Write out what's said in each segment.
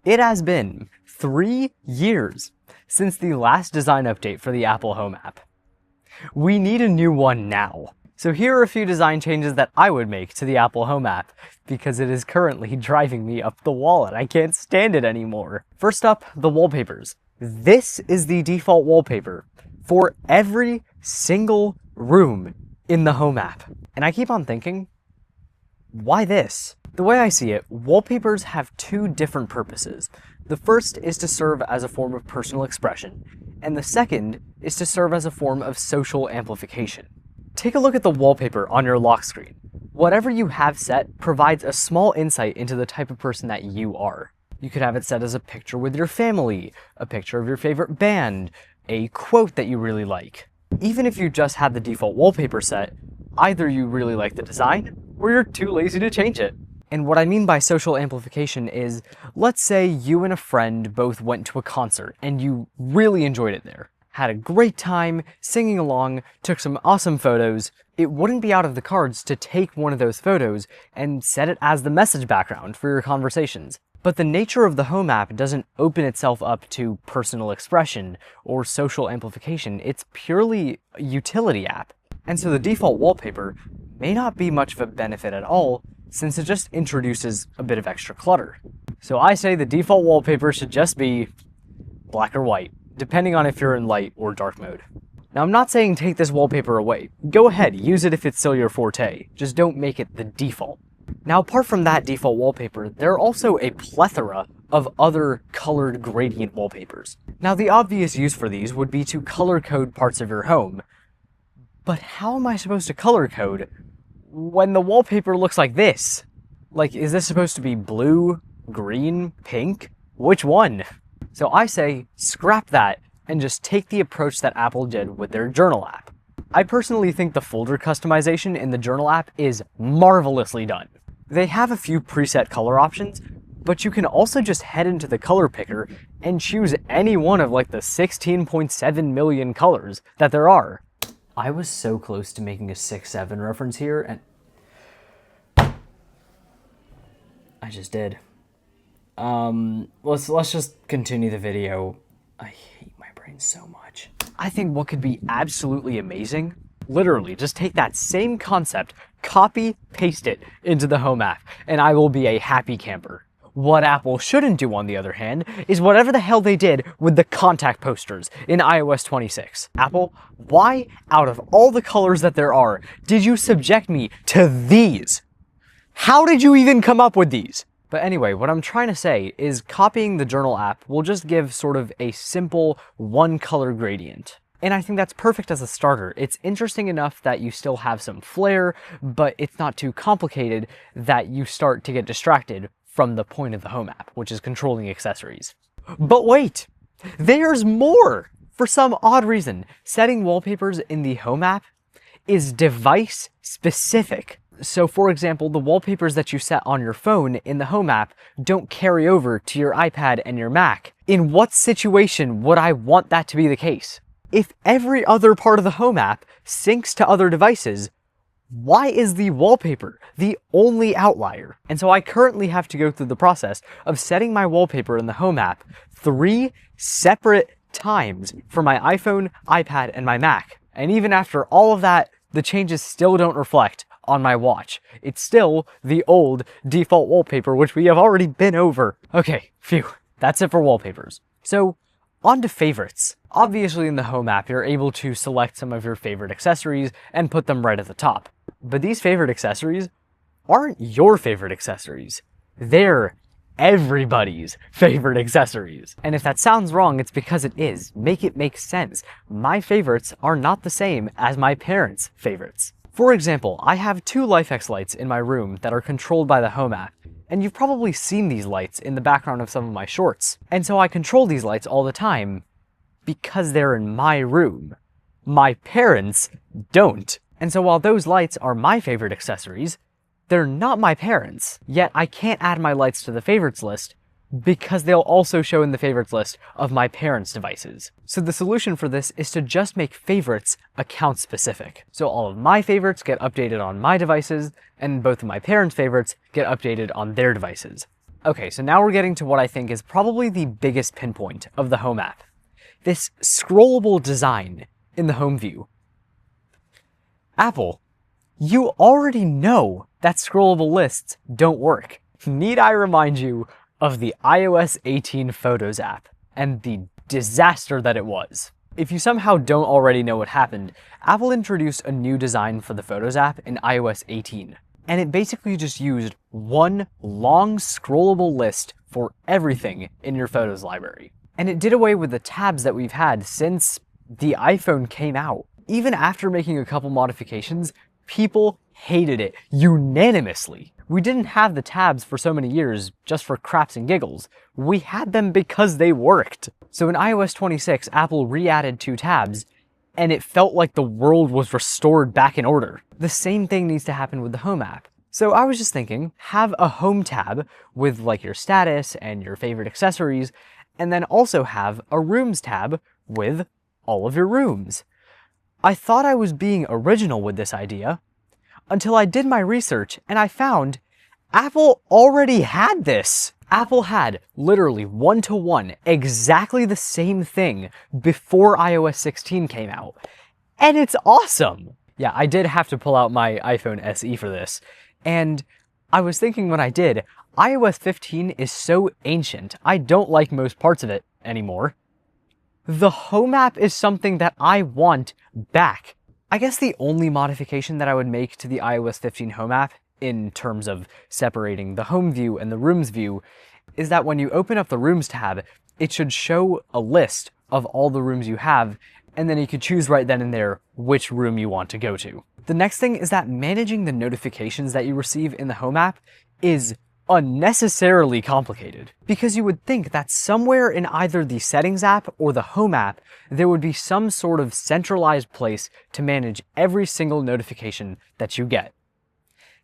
It has been 3 years since the last design update for the Apple Home app. We need a new one now. So here are a few design changes that I would make to the Apple Home app, because it is currently driving me up the wall and I can't stand it anymore. First up, the wallpapers. This is the default wallpaper for every single room in the Home app. And I keep on thinking, why this? The way I see it, wallpapers have two different purposes. The first is to serve as a form of personal expression, and the second is to serve as a form of social amplification. Take a look at the wallpaper on your lock screen. Whatever you have set provides a small insight into the type of person that you are. You could have it set as a picture with your family, a picture of your favorite band, a quote that you really like. Even if you just had the default wallpaper set, either you really like the design, or you're too lazy to change it. And what I mean by social amplification is, let's say you and a friend both went to a concert and you really enjoyed it there. Had a great time, singing along, took some awesome photos. It wouldn't be out of the cards to take one of those photos and set it as the message background for your conversations. But the nature of the Home app doesn't open itself up to personal expression or social amplification. It's purely a utility app. And so the default wallpaper may not be much of a benefit at all, since it just introduces a bit of extra clutter. So I say the default wallpaper should just be black or white, depending on if you're in light or dark mode. Now, I'm not saying take this wallpaper away. Go ahead, use it if it's still your forte. Just don't make it the default. Now, apart from that default wallpaper, there are also a plethora of other colored gradient wallpapers. Now, the obvious use for these would be to color code parts of your home. But how am I supposed to color code when the wallpaper looks like this? Like, is this supposed to be blue, green, pink? Which one? So I say, scrap that and just take the approach that Apple did with their Journal app. I personally think the folder customization in the Journal app is marvelously done. They have a few preset color options, but you can also just head into the color picker and choose any one of like the 16.7 million colors that there are. I was so close to making a 6-7 reference here, and I just did. Let's just continue the video. I hate my brain so much. I think what could be absolutely amazing, literally just take that same concept, copy, paste it into the Home app, and I will be a happy camper. What Apple shouldn't do, on the other hand, is whatever the hell they did with the contact posters in iOS 26. Apple, why, out of all the colors that there are, did you subject me to these? How did you even come up with these? But anyway, what I'm trying to say is copying the Journal app will just give sort of a simple one-color gradient. And I think that's perfect as a starter. It's interesting enough that you still have some flair, but it's not too complicated that you start to get distracted from the point of the Home app, which is controlling accessories. But wait! There's more! For some odd reason, setting wallpapers in the Home app is device-specific. So for example, the wallpapers that you set on your phone in the Home app don't carry over to your iPad and your Mac. In what situation would I want that to be the case? If every other part of the Home app syncs to other devices, why is the wallpaper the only outlier? And so I currently have to go through the process of setting my wallpaper in the Home app 3 separate times for my iPhone, iPad, and my Mac. And even after all of that, the changes still don't reflect on my watch. It's still the old default wallpaper, which we have already been over. Okay, phew, that's it for wallpapers. So, on to favorites. Obviously in the Home app, you're able to select some of your favorite accessories and put them right at the top. But these favorite accessories aren't your favorite accessories. They're everybody's favorite accessories. And if that sounds wrong, it's because it is. Make it make sense. My favorites are not the same as my parents' favorites. For example, I have 2 LifeX lights in my room that are controlled by the Home app, and you've probably seen these lights in the background of some of my shorts. And so I control these lights all the time because they're in my room. My parents don't. And so while those lights are my favorite accessories, they're not my parents'. Yet I can't add my lights to the favorites list because they'll also show in the favorites list of my parents' devices. So the solution for this is to just make favorites account specific. So all of my favorites get updated on my devices, and both of my parents' favorites get updated on their devices. Okay, so now we're getting to what I think is probably the biggest pinpoint of the home app. This scrollable design in the home view. Apple, you already know that scrollable lists don't work. Need I remind you of the iOS 18 Photos app and the disaster that it was? If you somehow don't already know what happened, Apple introduced a new design for the Photos app in iOS 18. And it basically just used one long scrollable list for everything in your Photos library. And it did away with the tabs that we've had since the iPhone came out. Even after making a couple modifications, people hated it unanimously. We didn't have the tabs for so many years just for craps and giggles. We had them because they worked. So in iOS 26, Apple re-added 2 tabs, and it felt like the world was restored back in order. The same thing needs to happen with the Home app. So I was just thinking, have a Home tab with like your status and your favorite accessories, and then also have a Rooms tab with all of your rooms. I thought I was being original with this idea, until I did my research and I found Apple already had this. Apple had literally one-to-one exactly the same thing before iOS 16 came out. And it's awesome! Yeah, I did have to pull out my iPhone SE for this. And I was thinking when I did, iOS 15 is so ancient, I don't like most parts of it anymore. The Home app is something that I want back. I guess the only modification that I would make to the iOS 15 Home app, in terms of separating the Home view and the Rooms view, is that when you open up the Rooms tab, it should show a list of all the rooms you have, and then you could choose right then and there which room you want to go to. The next thing is that managing the notifications that you receive in the Home app is unnecessarily complicated, because you would think that somewhere in either the Settings app or the Home app, there would be some sort of centralized place to manage every single notification that you get.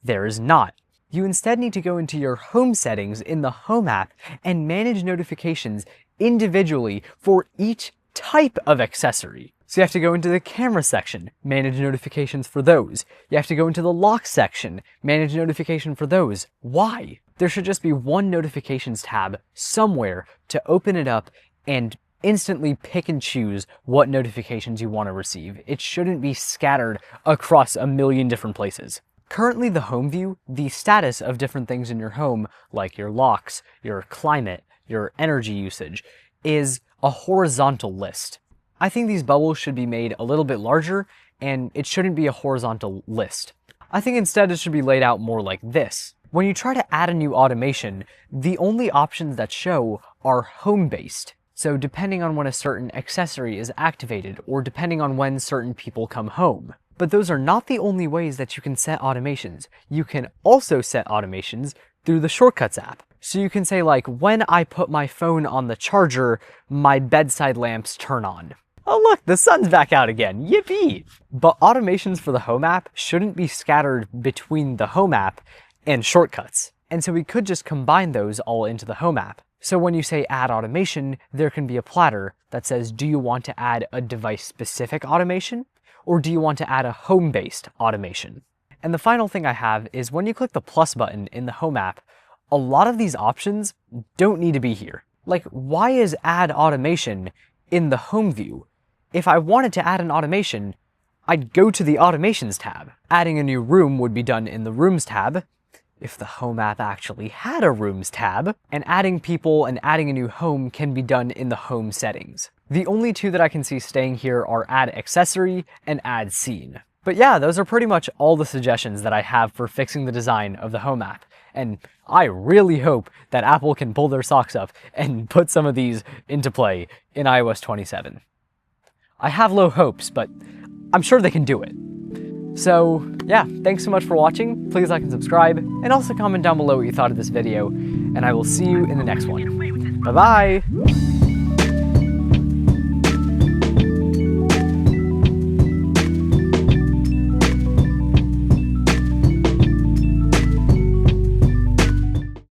There is not. You instead need to go into your home settings in the Home app and manage notifications individually for each type of accessory. So you have to go into the camera section, manage notifications for those. You have to go into the lock section, manage notification for those. Why? There should just be one notifications tab somewhere to open it up and instantly pick and choose what notifications you want to receive. It shouldn't be scattered across a million different places. Currently, the Home view, the status of different things in your home, like your locks, your climate, your energy usage, is a horizontal list. I think these bubbles should be made a little bit larger, and it shouldn't be a horizontal list. I think instead it should be laid out more like this. When you try to add a new automation, the only options that show are home-based. So depending on when a certain accessory is activated, or depending on when certain people come home. But those are not the only ways that you can set automations. You can also set automations through the Shortcuts app. So you can say like, when I put my phone on the charger, my bedside lamps turn on. Oh look, the sun's back out again, yippee! But automations for the Home app shouldn't be scattered between the Home app and Shortcuts. And so we could just combine those all into the Home app. So when you say add automation, there can be a platter that says, do you want to add a device-specific automation? Or do you want to add a home-based automation? And the final thing I have is when you click the plus button in the Home app, a lot of these options don't need to be here. Like, why is add automation in the Home view? If I wanted to add an automation, I'd go to the Automations tab. Adding a new room would be done in the Rooms tab, if the Home app actually had a Rooms tab, and adding people and adding a new home can be done in the Home settings. The only two that I can see staying here are Add Accessory and Add Scene. But yeah, those are pretty much all the suggestions that I have for fixing the design of the Home app. And I really hope that Apple can pull their socks up and put some of these into play in iOS 27. I have low hopes, but I'm sure they can do it. So yeah, thanks so much for watching. Please like and subscribe, and also comment down below what you thought of this video, and I will see you in the next one. Bye-bye!